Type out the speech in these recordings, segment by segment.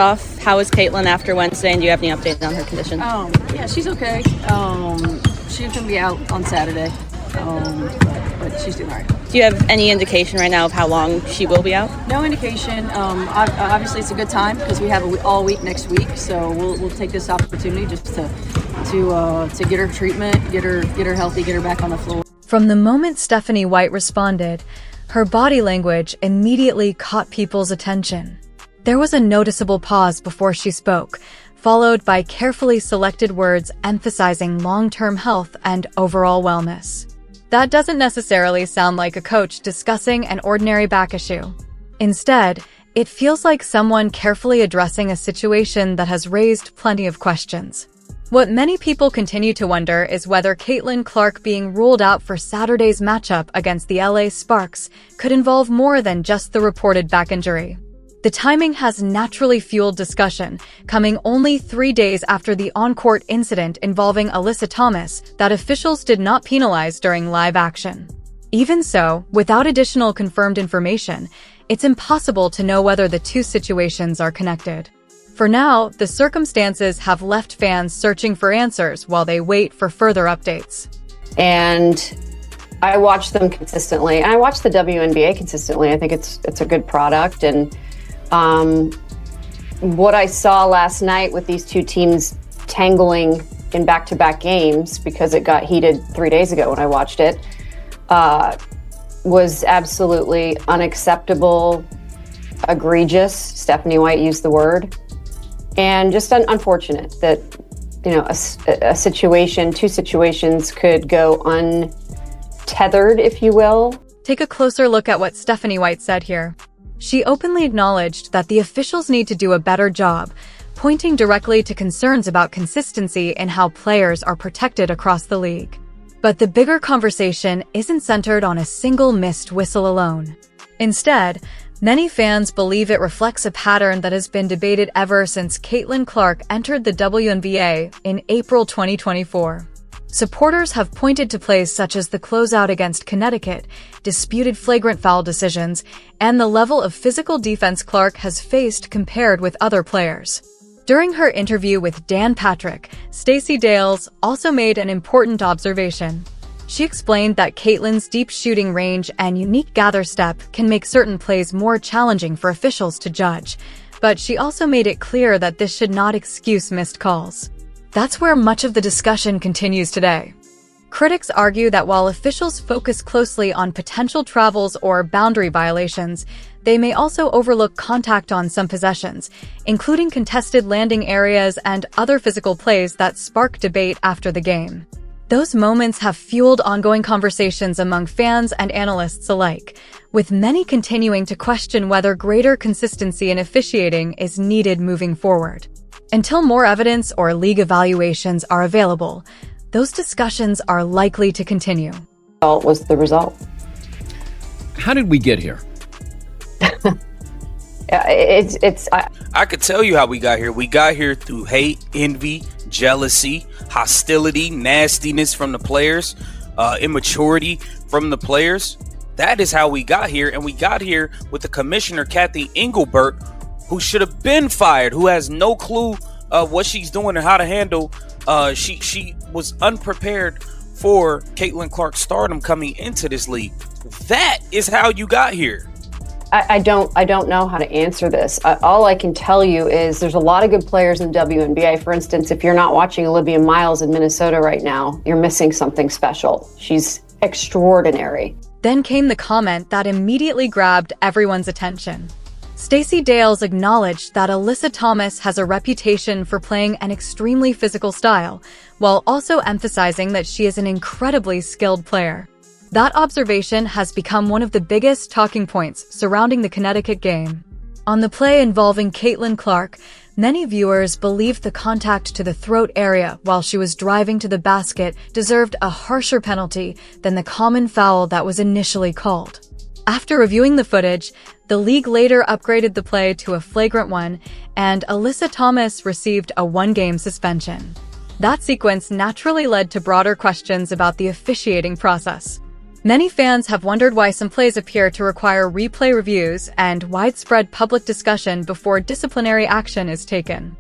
off, how is Caitlin after Wednesday, and do you have any updates on her condition? Yeah, she's okay. She's gonna be out on Saturday, but she's doing all right. Do you have any indication right now of how long she will be out? No indication. Obviously, it's a good time because we have all week next week, so we'll take this opportunity just to get her treatment, get her healthy, get her back on the floor. From the moment Stephanie White responded, her body language immediately caught people's attention. There was a noticeable pause before she spoke, followed by carefully selected words emphasizing long-term health and overall wellness. That doesn't necessarily sound like a coach discussing an ordinary back issue. Instead, it feels like someone carefully addressing a situation that has raised plenty of questions. What many people continue to wonder is whether Caitlin Clark being ruled out for Saturday's matchup against the LA Sparks could involve more than just the reported back injury. The timing has naturally fueled discussion, coming only 3 days after the on-court incident involving Alyssa Thomas that officials did not penalize during live action. Even so, without additional confirmed information, it's impossible to know whether the two situations are connected. For now, the circumstances have left fans searching for answers while they wait for further updates. And I watch them consistently, and I watch the WNBA consistently. I think it's a good product, and what I saw last night with these two teams tangling in back-to-back games, because it got heated 3 days ago when I watched it, was absolutely unacceptable, egregious. Stephanie White used the word. And just unfortunate that, a situation, two situations could go untethered, if you will. Take a closer look at what Stephanie White said here. She openly acknowledged that the officials need to do a better job, pointing directly to concerns about consistency in how players are protected across the league. But the bigger conversation isn't centered on a single missed whistle alone. Instead, many fans believe it reflects a pattern that has been debated ever since Caitlin Clark entered the WNBA in April 2024. Supporters have pointed to plays such as the closeout against Connecticut, disputed flagrant foul decisions, and the level of physical defense Clark has faced compared with other players. During her interview with Dan Patrick, Stacey Dales also made an important observation. She explained that Caitlin's deep shooting range and unique gather step can make certain plays more challenging for officials to judge, but she also made it clear that this should not excuse missed calls. That's where much of the discussion continues today. Critics argue that while officials focus closely on potential travels or boundary violations, they may also overlook contact on some possessions, including contested landing areas and other physical plays that spark debate after the game. Those moments have fueled ongoing conversations among fans and analysts alike, with many continuing to question whether greater consistency in officiating is needed moving forward. Until more evidence or league evaluations are available, those discussions are likely to continue. Result was the result. How did we get here? I could tell you how we got here. We got here through hate, envy, jealousy, hostility, nastiness from the players, immaturity from the players. That is how we got here, and we got here with the commissioner, Kathy Engelbert, who should have been fired, who has no clue of what she's doing and how to handle. She was unprepared for Caitlin Clark's stardom coming into this league. That is how you got here. I don't know how to answer this. All I can tell you is there's a lot of good players in WNBA. For instance, if you're not watching Olivia Miles in Minnesota right now, you're missing something special. She's extraordinary. Then came the comment that immediately grabbed everyone's attention. Stacey Dales acknowledged that Alyssa Thomas has a reputation for playing an extremely physical style, while also emphasizing that she is an incredibly skilled player. That observation has become one of the biggest talking points surrounding the Connecticut game. On the play involving Caitlin Clark, many viewers believed the contact to the throat area while she was driving to the basket deserved a harsher penalty than the common foul that was initially called. After reviewing the footage, the league later upgraded the play to a flagrant one, and Alyssa Thomas received a 1-game suspension. That sequence naturally led to broader questions about the officiating process. Many fans have wondered why some plays appear to require replay reviews and widespread public discussion before disciplinary action is taken.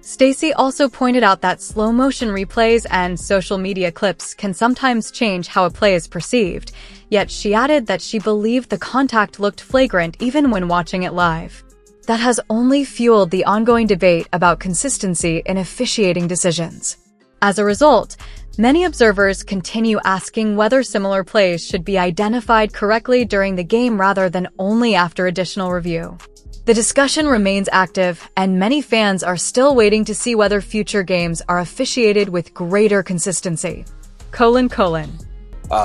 Stacey also pointed out that slow-motion replays and social media clips can sometimes change how a play is perceived, yet she added that she believed the contact looked flagrant even when watching it live. That has only fueled the ongoing debate about consistency in officiating decisions. As a result, many observers continue asking whether similar plays should be identified correctly during the game rather than only after additional review. The discussion remains active, and many fans are still waiting to see whether future games are officiated with greater consistency. :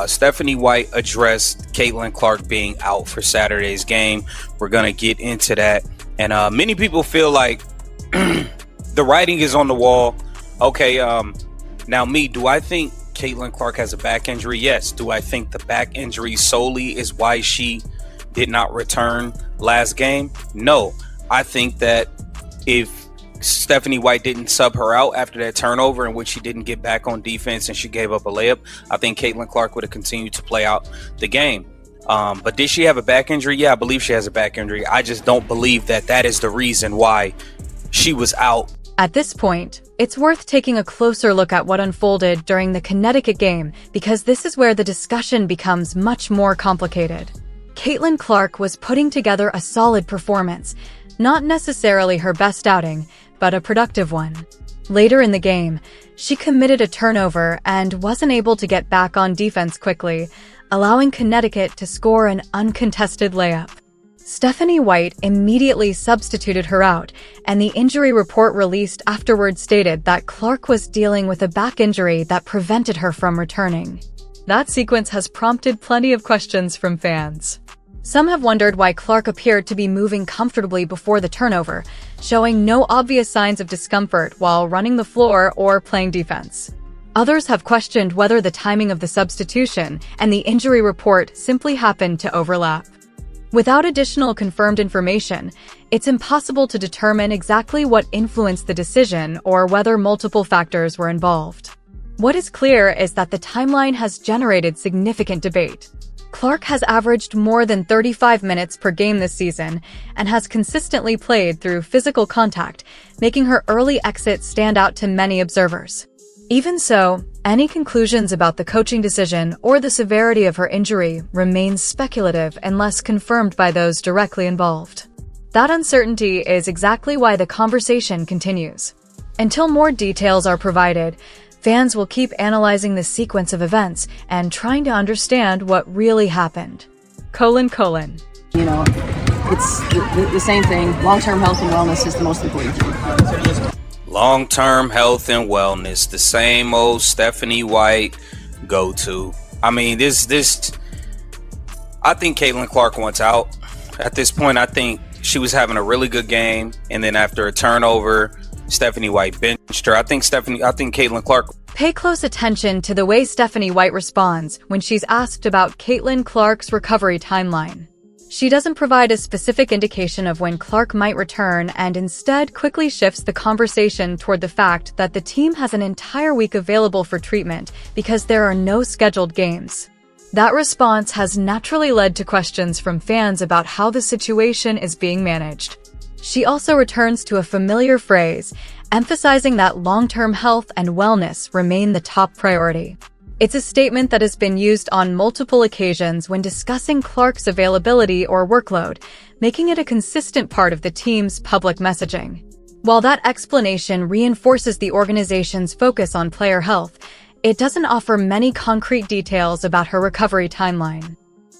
Stephanie White addressed Caitlin Clark being out for Saturday's game. We're going to get into that. And many people feel like the writing is on the wall. Okay, now do I think Caitlin Clark has a back injury? Yes. Do I think the back injury solely is why she did not return last game? No. I think that if Stephanie White didn't sub her out after that turnover in which she didn't get back on defense and she gave up a layup, I think Caitlin Clark would have continued to play out the game. But did she have a back injury? Yeah, I believe she has a back injury. I just don't believe that is the reason why she was out. At this point, it's worth taking a closer look at what unfolded during the Connecticut game because this is where the discussion becomes much more complicated. Caitlin Clark was putting together a solid performance, not necessarily her best outing, but a productive one. Later in the game, she committed a turnover and wasn't able to get back on defense quickly, allowing Connecticut to score an uncontested layup. Stephanie White immediately substituted her out, and the injury report released afterward stated that Clark was dealing with a back injury that prevented her from returning. That sequence has prompted plenty of questions from fans. Some have wondered why Clark appeared to be moving comfortably before the turnover, showing no obvious signs of discomfort while running the floor or playing defense. Others have questioned whether the timing of the substitution and the injury report simply happened to overlap. Without additional confirmed information, it's impossible to determine exactly what influenced the decision or whether multiple factors were involved. What is clear is that the timeline has generated significant debate. Clark has averaged more than 35 minutes per game this season and has consistently played through physical contact, making her early exit stand out to many observers. Even so, any conclusions about the coaching decision or the severity of her injury remains speculative unless confirmed by those directly involved. That uncertainty is exactly why the conversation continues. Until more details are provided, fans will keep analyzing the sequence of events and trying to understand what really happened. : You know, it's the same thing. Long-term health and wellness is the most important thing. Long-term health and wellness, the same old Stephanie White go-to. I mean, I think Caitlin Clark wants out. At this point, I think she was having a really good game, and then after a turnover, Stephanie White benched her. I think Caitlin Clark. Pay close attention to the way Stephanie White responds when she's asked about Caitlin Clark's recovery timeline. She doesn't provide a specific indication of when Clark might return and instead quickly shifts the conversation toward the fact that the team has an entire week available for treatment because there are no scheduled games. That response has naturally led to questions from fans about how the situation is being managed. She also returns to a familiar phrase, emphasizing that long-term health and wellness remain the top priority. It's a statement that has been used on multiple occasions when discussing Clark's availability or workload, making it a consistent part of the team's public messaging. While that explanation reinforces the organization's focus on player health, it doesn't offer many concrete details about her recovery timeline.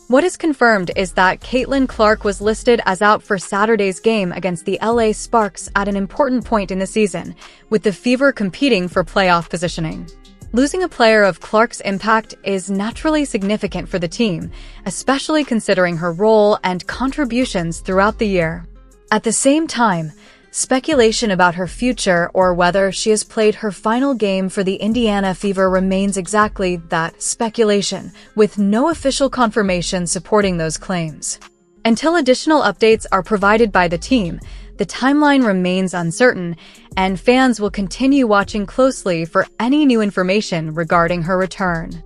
What is confirmed is that Caitlin Clark was listed as out for Saturday's game against the LA Sparks at an important point in the season, with the Fever competing for playoff positioning. Losing a player of Clark's impact is naturally significant for the team, especially considering her role and contributions throughout the year. At the same time, speculation about her future or whether she has played her final game for the Indiana Fever remains exactly that, speculation, with no official confirmation supporting those claims. Until additional updates are provided by the team, the timeline remains uncertain, and fans will continue watching closely for any new information regarding her return. :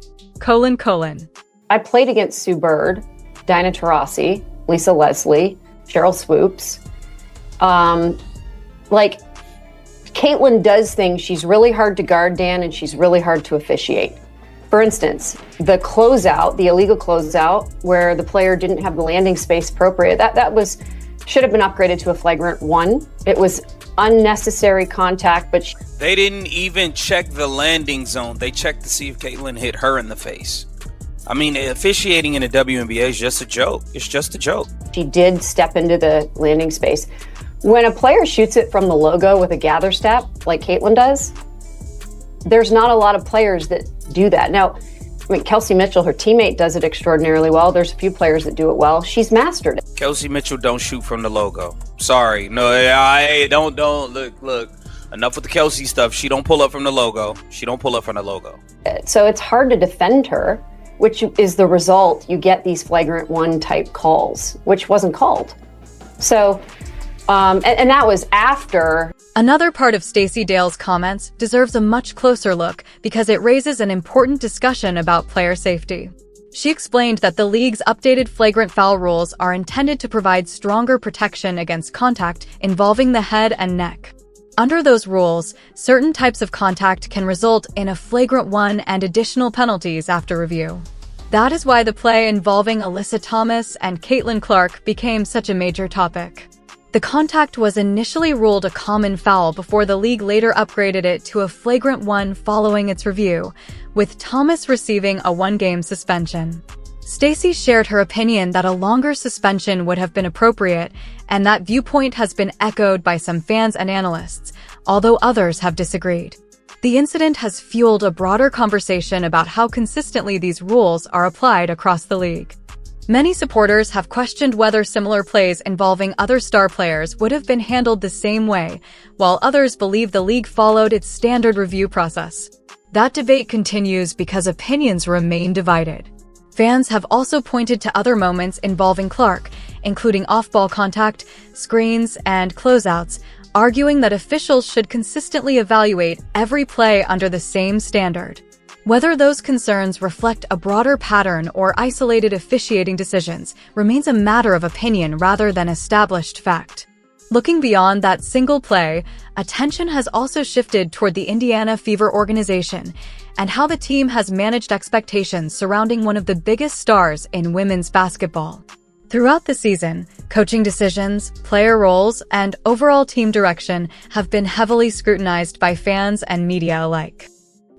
I played against Sue Bird, Dinah Taurasi, Lisa Leslie, Cheryl Swoops. Like, Caitlin does things. She's really hard to guard, Dan, and she's really hard to officiate. For instance, the closeout, the illegal closeout, where the player didn't have the landing space appropriate, that should have been upgraded to a flagrant 1. It was unnecessary contact, but they didn't even check the landing zone. They checked to see if Caitlin hit her in the face. I mean, officiating in the WNBA is just a joke. It's just a joke. She did step into the landing space. When a player shoots it from the logo with a gather step, like Caitlin does, there's not a lot of players that do that. Now, I mean, Kelsey Mitchell, her teammate, does it extraordinarily well. There's a few players that do it well. She's mastered it. Kelsey Mitchell don't shoot from the logo. Sorry. No, I don't. Look. Enough with the Kelsey stuff. She don't pull up from the logo. So it's hard to defend her, which is the result. You get these flagrant 1 type calls, which wasn't called. So, and that was after. Another part of Stacey Dale's comments deserves a much closer look because it raises an important discussion about player safety. She explained that the league's updated flagrant foul rules are intended to provide stronger protection against contact involving the head and neck. Under those rules, certain types of contact can result in a flagrant 1 and additional penalties after review. That is why the play involving Alyssa Thomas and Caitlin Clark became such a major topic. The contact was initially ruled a common foul before the league later upgraded it to a flagrant 1 following its review, with Thomas receiving a 1-game suspension. Stacey shared her opinion that a longer suspension would have been appropriate, and that viewpoint has been echoed by some fans and analysts, although others have disagreed. The incident has fueled a broader conversation about how consistently these rules are applied across the league. Many supporters have questioned whether similar plays involving other star players would have been handled the same way, while others believe the league followed its standard review process. That debate continues because opinions remain divided. Fans have also pointed to other moments involving Clark, including off-ball contact, screens, and closeouts, arguing that officials should consistently evaluate every play under the same standard. Whether those concerns reflect a broader pattern or isolated officiating decisions remains a matter of opinion rather than established fact. Looking beyond that single play, attention has also shifted toward the Indiana Fever organization and how the team has managed expectations surrounding one of the biggest stars in women's basketball. Throughout the season, coaching decisions, player roles, and overall team direction have been heavily scrutinized by fans and media alike.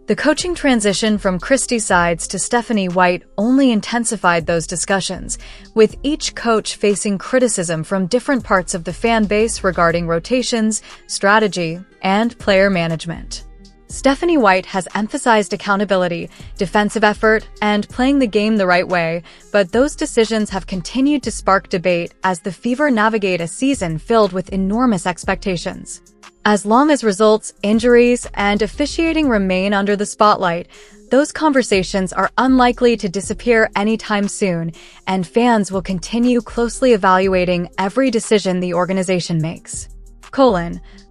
The coaching transition from Christy Sides to Stephanie White only intensified those discussions, with each coach facing criticism from different parts of the fan base regarding rotations, strategy, and player management. Stephanie White has emphasized accountability, defensive effort, and playing the game the right way, but those decisions have continued to spark debate as the Fever navigate a season filled with enormous expectations. As long as results, injuries, and officiating remain under the spotlight, those conversations are unlikely to disappear anytime soon, and fans will continue closely evaluating every decision the organization makes.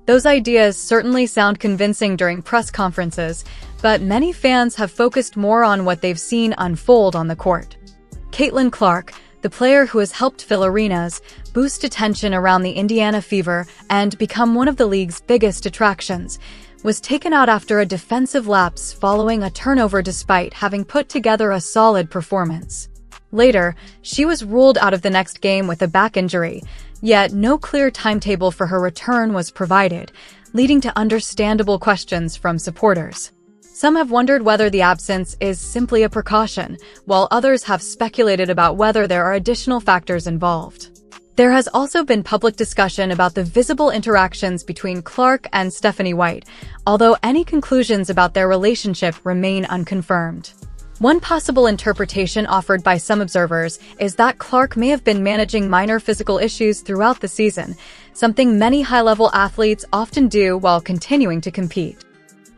Those ideas certainly sound convincing during press conferences, but many fans have focused more on what they've seen unfold on the court. Caitlin Clark, the player who has helped fill arenas, boost attention around the Indiana Fever, and become one of the league's biggest attractions, was taken out after a defensive lapse following a turnover despite having put together a solid performance. Later, she was ruled out of the next game with a back injury, yet no clear timetable for her return was provided, leading to understandable questions from supporters. Some have wondered whether the absence is simply a precaution, while others have speculated about whether there are additional factors involved. There has also been public discussion about the visible interactions between Clark and Stephanie White, although any conclusions about their relationship remain unconfirmed. One possible interpretation offered by some observers is that Clark may have been managing minor physical issues throughout the season, something many high-level athletes often do while continuing to compete.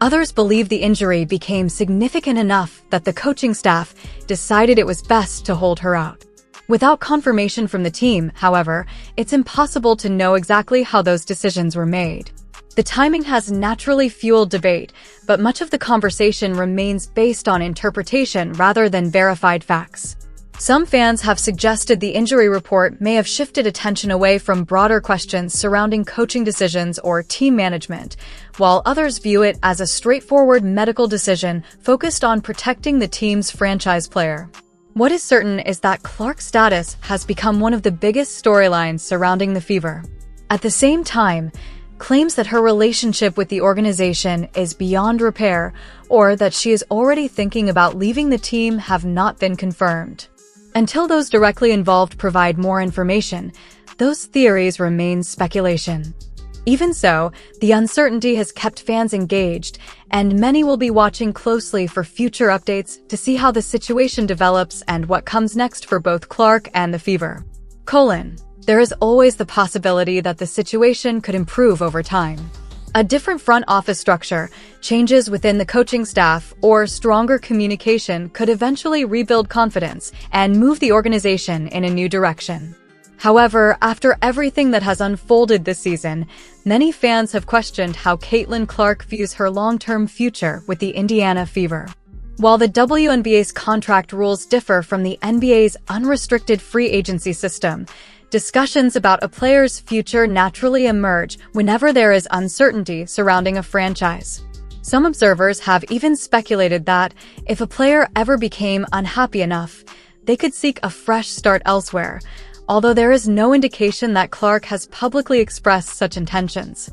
Others believe the injury became significant enough that the coaching staff decided it was best to hold her out. Without confirmation from the team, however, it's impossible to know exactly how those decisions were made. The timing has naturally fueled debate, but much of the conversation remains based on interpretation rather than verified facts. Some fans have suggested the injury report may have shifted attention away from broader questions surrounding coaching decisions or team management, while others view it as a straightforward medical decision focused on protecting the team's franchise player. What is certain is that Clark's status has become one of the biggest storylines surrounding the Fever. At the same time, claims that her relationship with the organization is beyond repair or that she is already thinking about leaving the team have not been confirmed. Until those directly involved provide more information, those theories remain speculation. Even so, the uncertainty has kept fans engaged, and many will be watching closely for future updates to see how the situation develops and what comes next for both Clark and the Fever. There is always the possibility that the situation could improve over time. A different front office structure, changes within the coaching staff, or stronger communication could eventually rebuild confidence and move the organization in a new direction. However, after everything that has unfolded this season, many fans have questioned how Caitlin Clark views her long-term future with the Indiana Fever. While the WNBA's contract rules differ from the NBA's unrestricted free agency system, discussions about a player's future naturally emerge whenever there is uncertainty surrounding a franchise. Some observers have even speculated that, if a player ever became unhappy enough, they could seek a fresh start elsewhere, although there is no indication that Clark has publicly expressed such intentions.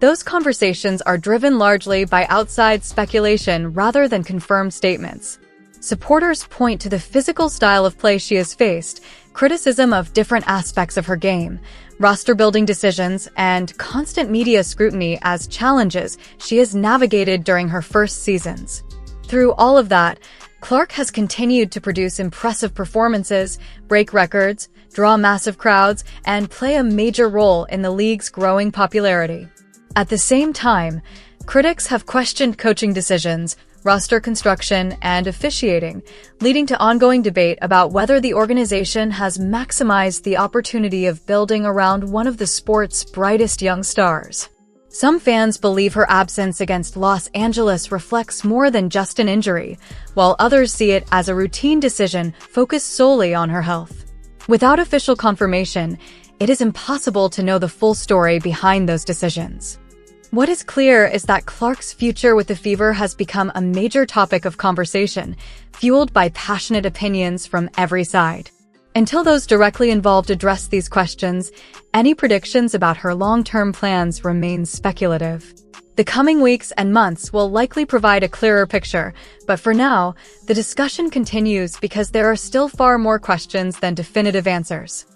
Those conversations are driven largely by outside speculation rather than confirmed statements. Supporters point to the physical style of play she has faced, criticism of different aspects of her game, roster-building decisions, and constant media scrutiny as challenges she has navigated during her first seasons. Through all of that, Clark has continued to produce impressive performances, break records, draw massive crowds, and play a major role in the league's growing popularity. At the same time, critics have questioned coaching decisions, roster construction, and officiating, leading to ongoing debate about whether the organization has maximized the opportunity of building around one of the sport's brightest young stars. Some fans believe her absence against Los Angeles reflects more than just an injury, while others see it as a routine decision focused solely on her health. Without official confirmation, it is impossible to know the full story behind those decisions. What is clear is that Clark's future with the Fever has become a major topic of conversation, fueled by passionate opinions from every side. Until those directly involved address these questions, any predictions about her long-term plans remain speculative. The coming weeks and months will likely provide a clearer picture, but for now, the discussion continues because there are still far more questions than definitive answers.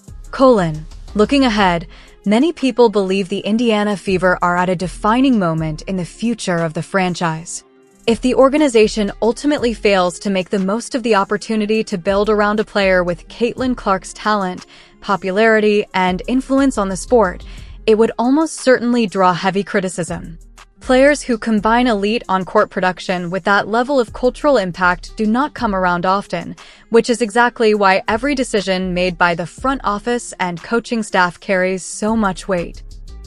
Looking ahead, many people believe the Indiana Fever are at a defining moment in the future of the franchise. If the organization ultimately fails to make the most of the opportunity to build around a player with Caitlin Clark's talent, popularity, and influence on the sport, it would almost certainly draw heavy criticism. Players who combine elite on-court production with that level of cultural impact do not come around often, which is exactly why every decision made by the front office and coaching staff carries so much weight.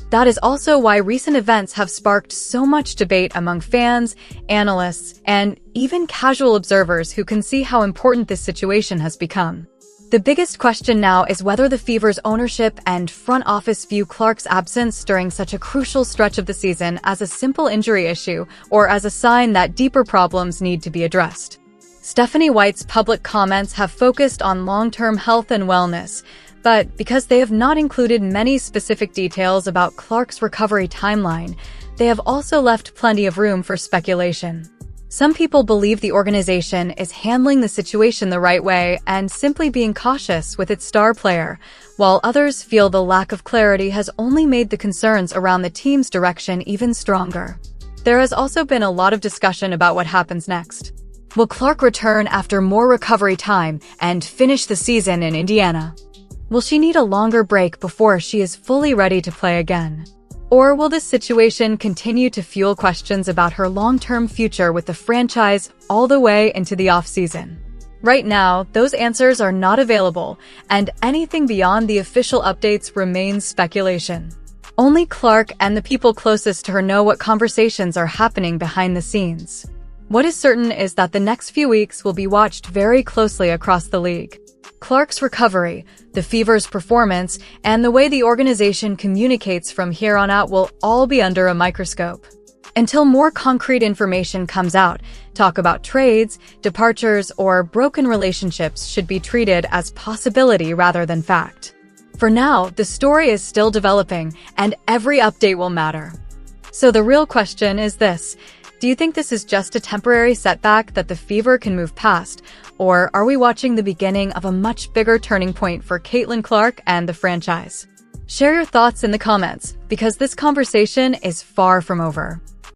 That is also why recent events have sparked so much debate among fans, analysts, and even casual observers who can see how important this situation has become. The biggest question now is whether the Fever's ownership and front office view Clark's absence during such a crucial stretch of the season as a simple injury issue or as a sign that deeper problems need to be addressed. Stephanie White's public comments have focused on long-term health and wellness, but because they have not included many specific details about Clark's recovery timeline, they have also left plenty of room for speculation. Some people believe the organization is handling the situation the right way and simply being cautious with its star player, while others feel the lack of clarity has only made the concerns around the team's direction even stronger. There has also been a lot of discussion about what happens next. Will Clark return after more recovery time and finish the season in Indiana? Will she need a longer break before she is fully ready to play again? Or will this situation continue to fuel questions about her long-term future with the franchise all the way into the off-season? Right now, those answers are not available, and anything beyond the official updates remains speculation. Only Clark and the people closest to her know what conversations are happening behind the scenes. What is certain is that the next few weeks will be watched very closely across the league. Clark's recovery, the Fever's performance, and the way the organization communicates from here on out will all be under a microscope. Until more concrete information comes out, talk about trades, departures, or broken relationships should be treated as possibility rather than fact. For now, the story is still developing, and every update will matter. So the real question is this: do you think this is just a temporary setback that the Fever can move past, or are we watching the beginning of a much bigger turning point for Caitlin Clark and the franchise? Share your thoughts in the comments, because this conversation is far from over.